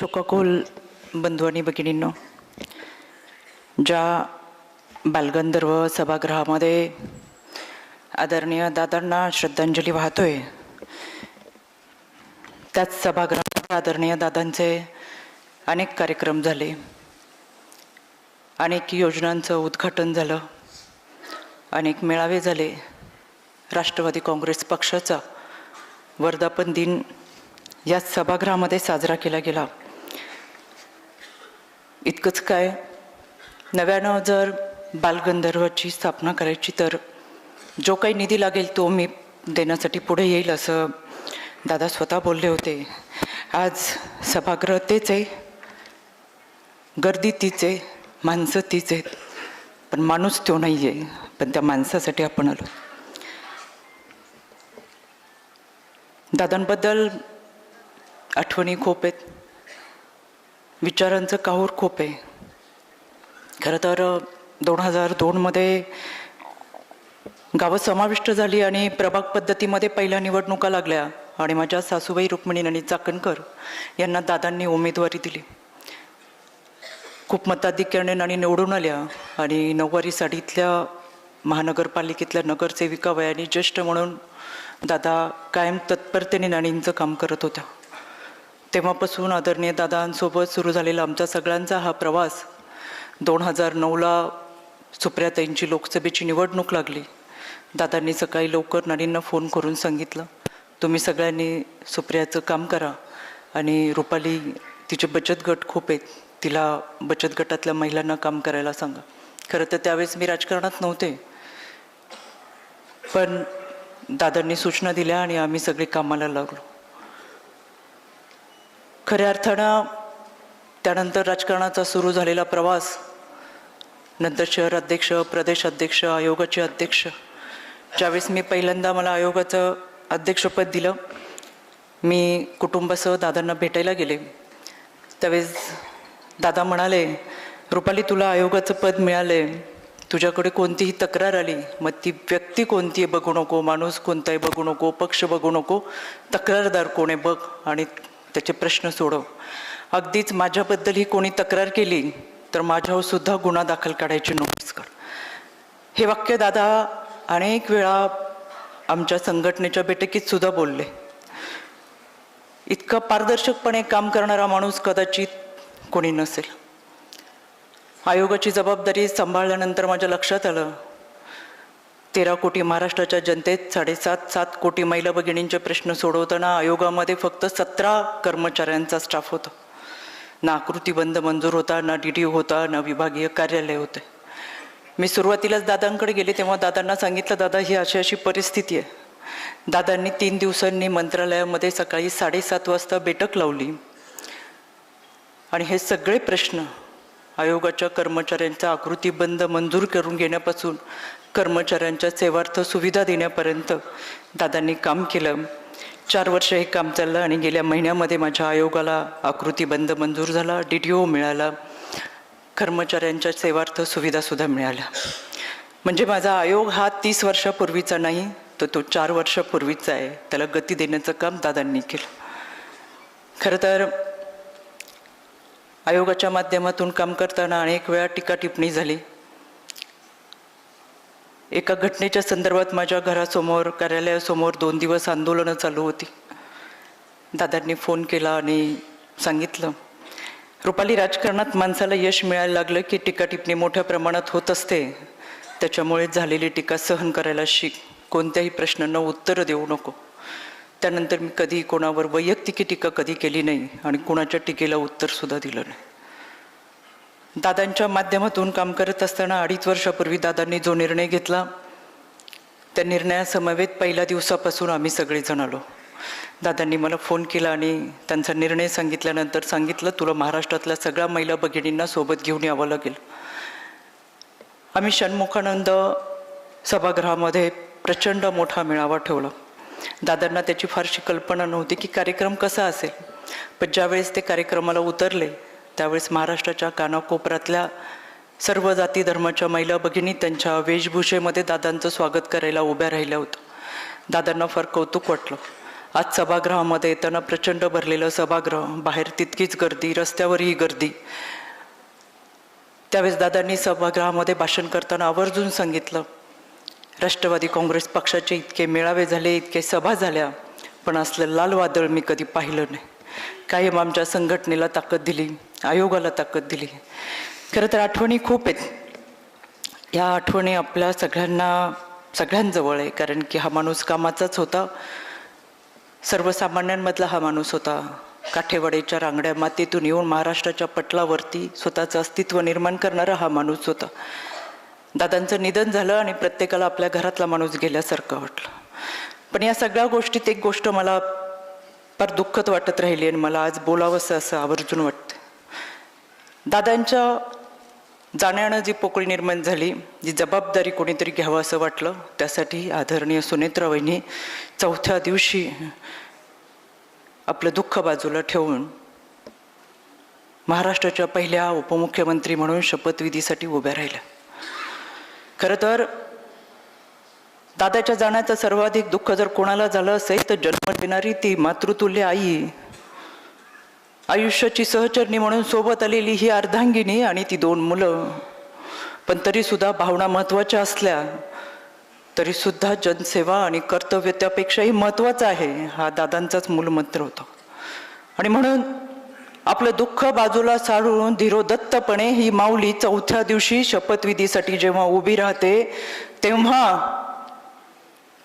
शोकाकुल बंधू आणि भगिनींनो, ज्या बालगंधर्व सभागृहामध्ये आदरणीय दादांना श्रद्धांजली वाहतोय, त्याच सभागृहात आदरणीय दादांचे अनेक कार्यक्रम झाले, अनेक योजनांचं उद्घाटन झालं, अनेक मेळावे झाले. राष्ट्रवादी काँग्रेस पक्षाचा वर्धापन दिन याच सभागृहामध्ये साजरा केला गेला. इतकंच काय, नव्यानं जर बालगंधर्वाची स्थापना करायची तर जो काही निधी लागेल तो मी देण्यासाठी पुढे येईल असं दादा स्वतः बोलले होते. आज सभागृह तेच आहे, गर्दी तीच आहे, माणसं तीच आहेत, पण माणूस तो नाही आहे. पण त्या माणसासाठी आपण आलो. दादांबद्दल आठवणी खूप आहेत, विचारांचं काहूर खूप आहे. खरं तर 2002मध्ये गावं समाविष्ट झाली आणि प्रभाग पद्धतीमध्ये पहिल्या निवडणुका लागल्या आणि माझ्या सासूबाई रुक्मिणी आणि चाकणकर यांना दादांनी उमेदवारी दिली. खूप मताधिक्याने आणि निवडून आल्या आणि 9वारी साडीतल्या महानगरपालिकेतल्या नगरसेविका वयाने ज्येष्ठ म्हणून दादा कायम तत्परतेने नाणींचं काम करत होत्या. तेव्हापासून आदरणीय दादांसोबत सुरू झालेला आमचा सगळ्यांचा हा प्रवास 2009ला सुप्रियाताईंची लोकसभेची निवडणूक लागली. दादांनी सकाळी लवकर नाणींना फोन करून सांगितलं, तुम्ही सगळ्यांनी सुप्रियाचं काम करा आणि रुपाली तिचे बचत गट खूप आहेत, तिला बचत गटातल्या महिलांना काम करायला सांगा. खरं तर त्यावेळेस मी राजकारणात नव्हते, पण दादांनी सूचना दिल्या आणि आम्ही सगळे कामाला लागलो. खऱ्या अर्थानं त्यानंतर राजकारणाचा सुरू झालेला प्रवास, नंतर शहर अध्यक्ष, प्रदेश अध्यक्ष, आयोगाचे अध्यक्ष. ज्यावेळेस मी पहिल्यांदा मला आयोगाचं अध्यक्षपद दिलं, मी कुटुंबासह दादांना भेटायला गेले. त्यावेळेस दादा म्हणाले, रुपाली तुला आयोगाचं पद मिळाले, तुझ्याकडे कोणतीही तक्रार आली, मग ती व्यक्ती कोणती आहे बघू नको, माणूस कोणता आहे बघू नको, पक्ष बघू नको, तक्रारदार कोण आहे बघ आणि त्याचे प्रश्न सोडव. अगदीच माझ्याबद्दल ही कोणी तक्रार केली तर माझ्यावर सुद्धा गुन्हा दाखल करायची नोटीस कर. हे वाक्य दादा अनेक वेळा आमच्या संघटनेच्या बैठकीत सुद्धा बोलले. इतका पारदर्शकपणे काम करणारा माणूस कदाचित कोणी नसेल. आयोगाची जबाबदारी सांभाळल्यानंतर माझ्या लक्षात आलं, 13 कोटी महाराष्ट्राच्या जनतेत 7.5 कोटी महिला भगिनींचे प्रश्न सोडवताना आयोगामध्ये फक्त 17 कर्मचाऱ्यांचा स्टाफ होता. ना आकृतीबंध मंजूर होता, ना DDO होता, ना विभागीय कार्यालय होते. मी सुरुवातीलाच दादांकडे गेले तेव्हा दादांना सांगितलं, दादा ही अशी परिस्थिती आहे. दादांनी 3 दिवसांनी मंत्रालयामध्ये सकाळी 7:30 वाजता बैठक लावली आणि हे सगळे प्रश्न आयोगाच्या कर्मचाऱ्यांचा आकृतीबंध मंजूर करून घेण्यापासून कर्मचाऱ्यांच्या सेवार्थ सुविधा देण्यापर्यंत दादांनी काम केलं. 4 वर्ष हे काम चाललं आणि गेल्या महिन्यामध्ये माझ्या आयोगाला आकृतीबंध मंजूर झाला, DDO मिळाला, कर्मचाऱ्यांच्या सेवार्थ सुविधासुद्धा मिळाल्या. म्हणजे माझा आयोग हा 30 वर्षापूर्वीचा नाही, तर तो 4 वर्षापूर्वीचा आहे. त्याला गती देण्याचं काम दादांनी केलं. खरं तर आयोगाच्या माध्यमातून काम करताना अनेक वेळा टीका टिप्पणी झाली. एका घटनेच्या संदर्भात माझ्या घरासमोर, कार्यालयासमोर 2 दिवस आंदोलनं चालू होती. दादांनी फोन केला आणि सांगितलं, रुपाली राजकारणात माणसाला यश मिळायला लागलं की टीका टिप्पणी मोठ्या प्रमाणात होत असते, त्याच्यामुळे झालेली टीका सहन करायला शिक, कोणत्याही प्रश्नांना उत्तरं देऊ नको. त्यानंतर मी कधी कोणावर वैयक्तिक टीका कधी केली नाही आणि कोणाच्या टीकेला उत्तरसुद्धा दिलं नाही. दादांच्या माध्यमातून काम करत असताना 2.5 वर्षापूर्वी दादांनी जो निर्णय घेतला, त्या निर्णयासमवेत पहिल्या दिवसापासून आम्ही सगळेजण आलो. दादांनी मला फोन केला आणि त्यांचा निर्णय सांगितल्यानंतर सांगितलं, तुला महाराष्ट्रातल्या सगळ्या महिला भगिनींना सोबत घेऊन यावं लागेल. आम्ही षण्मुखानंद सभागृहामध्ये प्रचंड मोठा मेळावा ठेवला. दादांना त्याची फारशी कल्पना नव्हती की कार्यक्रम कसा असेल, पण ज्यावेळेस ते कार्यक्रमाला उतरले त्यावेळेस महाराष्ट्राच्या कानाकोपऱ्यातल्या सर्व जाती धर्माच्या महिला भगिनी त्यांच्या वेशभूषेमध्ये दादांचं स्वागत करायला उभ्या राहिल्या होत्या. दादांना फार कौतुक वाटलं आज सभागृहामध्ये येताना प्रचंड भरलेलं सभागृह, बाहेर तितकीच गर्दी, रस्त्यावरही गर्दी. त्यावेळेस दादांनी सभागृहामध्ये भाषण करताना आवर्जून सांगितलं, राष्ट्रवादी काँग्रेस पक्षाचे इतके मेळावे झाले, इतके सभा झाल्या, पण असलं लाल वादळ मी कधी पाहिलं नाही. कायम आमच्या संघटनेला ताकद दिली, आयोगाला ताकद दिली. खरं तर आठवणी खूप आहेत. या आठवणी आपल्या सगळ्यांजवळ आहे, कारण की हा माणूस कामाचाच होता. सर्वसामान्यांमधला हा माणूस होता. काठेवाडीच्या रांगड्या मातीतून येऊन महाराष्ट्राच्या पटलावरती स्वतःचं अस्तित्व निर्माण करणारा हा माणूस होता. दादांचं निधन झालं आणि प्रत्येकाला आपल्या घरातला माणूस गेल्यासारखं वाटलं. पण या सगळ्या गोष्टीत एक गोष्ट मला फार दुःखद वाटत राहिली आणि मला आज बोलावंसं असं आवर्जून वाटतं. दादांच्या जाण्यानं जी पोकळी निर्माण झाली, जी जबाबदारी कोणीतरी घ्यावं असं वाटलं, त्यासाठी आदरणीय सुनेत्रा वहिनी चौथ्या दिवशी आपलं दुःख बाजूला ठेवून महाराष्ट्राच्या पहिल्या उपमुख्यमंत्री म्हणून शपथविधीसाठी उभ्या राहिल्या. खरं तर दादाच्या जाण्याचं सर्वाधिक दुःख जर कोणाला झालं असेल तर जन्म देणारी ती मातृतुल्य आई, आयुष्याची सहचरणी म्हणून सोबत आलेली ही अर्धांगिनी आणि ती 2 मुलं. पण तरीसुद्धा भावना महत्त्वाच्या असल्या तरीसुद्धा जनसेवा आणि कर्तव्य त्यापेक्षाही महत्त्वाचं आहे, हा दादांचाच मूलमंत्र होता. आणि म्हणून आपलं दुःख बाजूला सारून धीरोदत्तपणे ही माऊली चौथ्या दिवशी शपथविधीसाठी जेव्हा उभी राहते, तेव्हा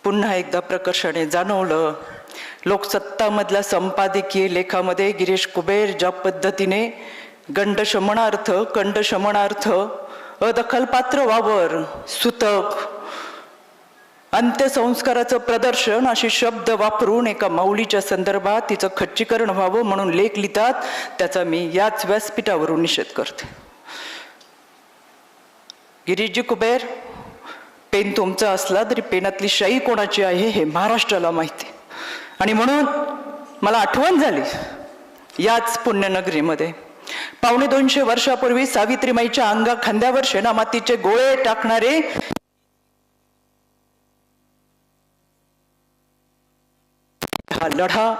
पुन्हा एकदा प्रकर्षाने जाणवलं, लोकसत्तामधल्या संपादकीय लेखामध्ये गिरीश कुबेर ज्या पद्धतीने गंडशमनार्थ, कंडशमनार्थ, अदखलपात्र वावर, सुतक, अंत्यसंस्काराचं प्रदर्शन असे शब्द वापरून एका माऊलीच्या संदर्भात तिचं खच्चीकरण व्हावं म्हणून लेख लिहितात, त्याचा मी याच व्यासपीठावरून निषेध करते. गिरीशजी कुबेर, पेन तुमचा असला तरी पेनातली शाई कोणाची आहे हे महाराष्ट्राला माहिती. आणि म्हणून मला आठवण झाली याच पुण्यनगरीमध्ये 250 वर्षापूर्वी सावित्रीमाईच्या खांद्यावर शेणामातीचे गोळे टाकणारे हा लढा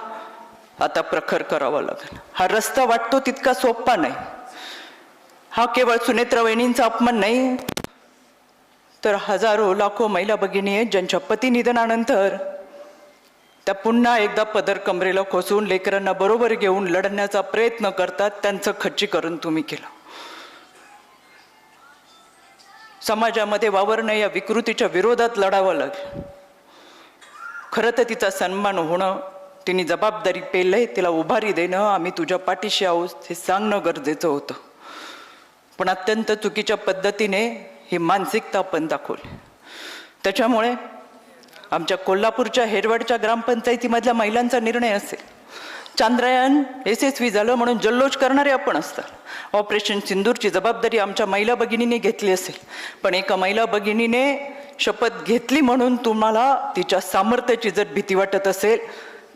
आता प्रखर करावा लागेल. हा रस्ता वाटतो तितका सोपा नाही. हा केवळ सुनेत्रा वहिनींचा अपमान नाही, तर हजारो लाखो महिला भगिनी आहेत ज्यांच्या पती निधनानंतर त्या पुन्हा एकदा पदर कमरेला खोसून लेकरांना बरोबर घेऊन लढण्याचा प्रयत्न करतात. त्यांचं खच्चीकरण तुम्ही केलं. समाजामध्ये वावरणं या विकृतीच्या विरोधात लढावं लागेल. खरं तर तिचा सन्मान होणं, तिने जबाबदारी पेलय, तिला उभारी देणं, आम्ही तुझ्या पाठीशी आहोत हे सांगणं गरजेचं होतं. पण अत्यंत चुकीच्या पद्धतीने ही मानसिकता आपण दाखवली. त्याच्यामुळे आमच्या कोल्हापूरच्या हेरवाडच्या ग्रामपंचायतीमधल्या महिलांचा निर्णय असेल, चांद्रयान यशस्वी झालं म्हणून जल्लोष करणारे आपण असतात. ऑपरेशन सिंदूरची जबाबदारी आमच्या महिला भगिनीने घेतली असेल, पण एका महिला भगिनीने शपथ घेतली म्हणून तुम्हाला तिच्या सामर्थ्याची जर भीती वाटत असेल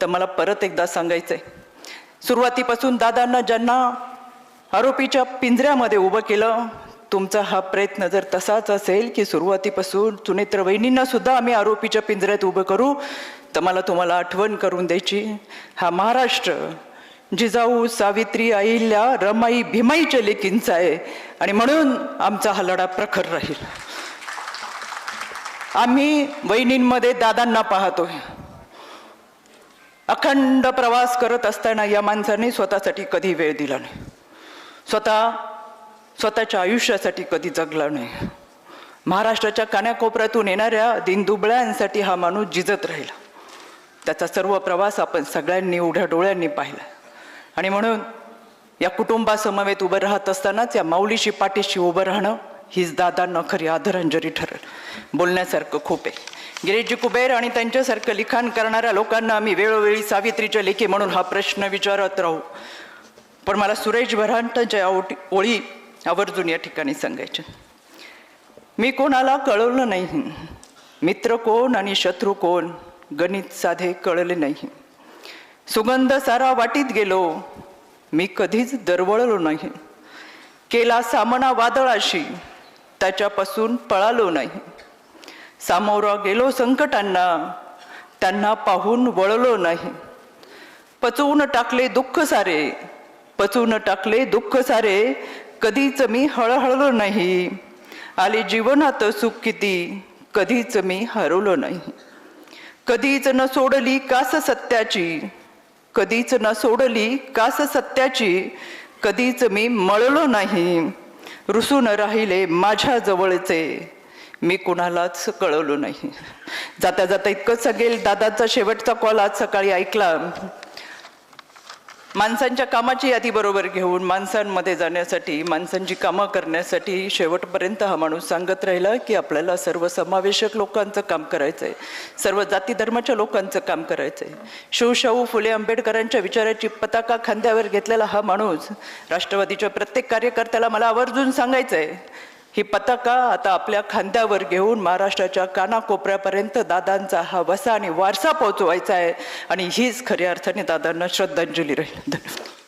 तर मला परत एकदा सांगायचंय, सुरुवातीपासून दादांना ज्यांना आरोपीच्या पिंजऱ्यामध्ये उभं केलं, तुमचा हा प्रयत्न जर तसाच असेल की सुरुवातीपासून सुनेत्रा वहिनींना सुद्धा आम्ही आरोपीच्या पिंजऱ्यात उभं करू, तर मला तुम्हाला आठवण करून द्यायची, हा महाराष्ट्र जिजाऊ, सावित्री, अहिल्या, रमाई, भीमाईच्या लेकींचा आहे. आणि म्हणून आमचा हा लढा प्रखर राहील. आम्ही वहिनींमध्ये दादांना पाहतोय. अखंड प्रवास करत असताना या माणसाने स्वतःसाठी कधी वेळ दिला नाही, स्वतःच्या आयुष्यासाठी कधी जगला नाही. महाराष्ट्राच्या कानाकोपऱ्यातून येणाऱ्या दिनदुबळ्यांसाठी हा माणूस झिजत राहिला. त्याचा सर्व प्रवास आपण सगळ्यांनी उघड्या डोळ्यांनी पाहिला. आणि म्हणून या कुटुंबासमवेत उभं राहत असतानाच या माऊलीशी पाठीशी उभं राहणं हीच दादांना खरी आदरांजली ठरेल. बोलण्यासारखं खूप आहे. गिरीशजी कुबेर आणि त्यांच्यासारखं लिखाण करणाऱ्या लोकांना आम्ही वेळोवेळी सावित्रीच्या लेखी म्हणून हा प्रश्न विचारत राहू. पण मला सुरेश भरांटाच्या ओळी आवर्जून या ठिकाणी सांगायचे. मी कोणाला कळवलं नाही, मित्र कोण आणि शत्रू कोण गणित साधे कळले नाही. सुगंध सारा वाटीत गेलो, मी कधीच दरवळलो नाही. केला सामना वादळाशी, त्याच्यापासून पळालो नाही. सामोरा गेलो संकटांना, त्यांना पाहून वळलो नाही. पचवून टाकले दुःख सारे, पचवून टाकले दुःख सारे, कधीच मी हळहळलो नाही. आले जीवनात सुख किती, कधीच मी हरवलो नाही. कधीच न सोडली कास सत्याची, कधीच न सोडली कास सत्याची, कधीच मी मळलो नाही. रुसून राहिले माझ्या जवळचे, मी कुणालाच कळवलो नाही. जाता जाता इतकंच सांगेल, दादाचा शेवटचा कॉल आज सकाळी ऐकला. माणसांच्या कामाची यादी बरोबर घेऊन माणसांमध्ये जाण्यासाठी, माणसांची कामं करण्यासाठी शेवटपर्यंत हा माणूस सांगत राहिला की आपल्याला सर्वसमावेशक लोकांचं काम करायचं आहे, सर्व जाती धर्माच्या लोकांचं काम करायचं आहे. शिवशाहू फुले आंबेडकरांच्या विचाराची पताका खांद्यावर घेतलेला हा माणूस राष्ट्रवादीच्या प्रत्येक कार्यकर्त्याला मला आवर्जून सांगायचं आहे, ही पताका आता आपल्या खांद्यावर घेऊन महाराष्ट्राच्या कानाकोपऱ्यापर्यंत दादांचा हा वसा आणि वारसा पोहोचवायचा आहे. आणि हीच खऱ्या अर्थाने दादांना श्रद्धांजली राहील. धन्यवाद.